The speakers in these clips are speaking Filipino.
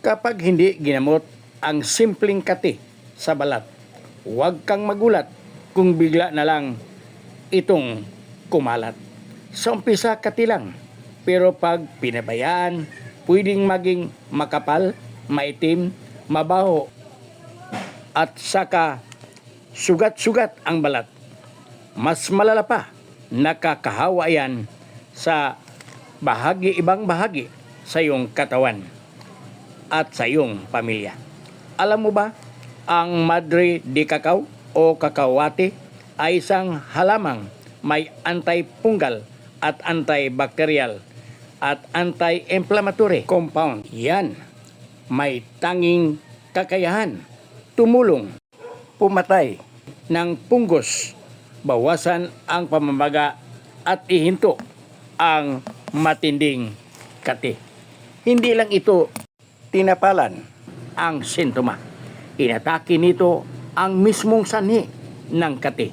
Kapag hindi ginamot ang simpleng kati sa balat, huwag kang magulat kung bigla na lang itong kumalat. Sa umpisa kati lang, pero pag pinabayaan, pwedeng maging makapal, maitim, mabaho, at saka sugat-sugat ang balat. Mas malala pa, nakakahawa yan sa ibang bahagi sa iyong katawan at sa iyong pamilya. Alam mo ba, ang Madre de Cacao o kakawate ay isang halamang may anti-fungal at antibacterial at anti-inflammatory compound. Yan, may tanging kakayahan tumulong pumatay ng punggos, bawasan ang pamamaga at ihinto ang matinding kati. Hindi lang ito tinapalan ang sintoma. Inatake nito ang mismong sanhi ng kati.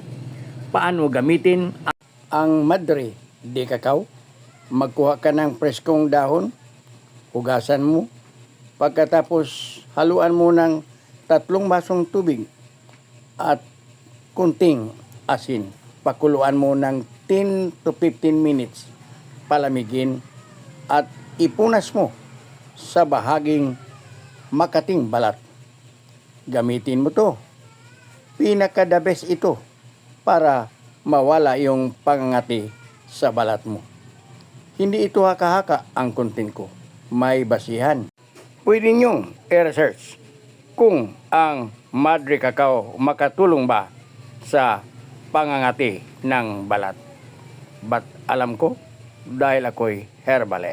Paano gamitin ang Madre de Cacao? Magkuha ka ng preskong dahon, hugasan mo, pagkatapos haluan mo ng 3 basong tubig at kunting asin. Pakuluan mo ng 10 to 15 minutes, palamigin at ipunas mo sa bahaging makating balat. Gamitin mo to. Pinaka-the best ito para mawala yung pangangati sa balat mo. Hindi ito haka-haka ang content ko. May basihan. Pwede nyong i-research kung ang Madre Cacao makatulong ba sa pangangati ng balat. But alam ko, dahil ako'y herbalist.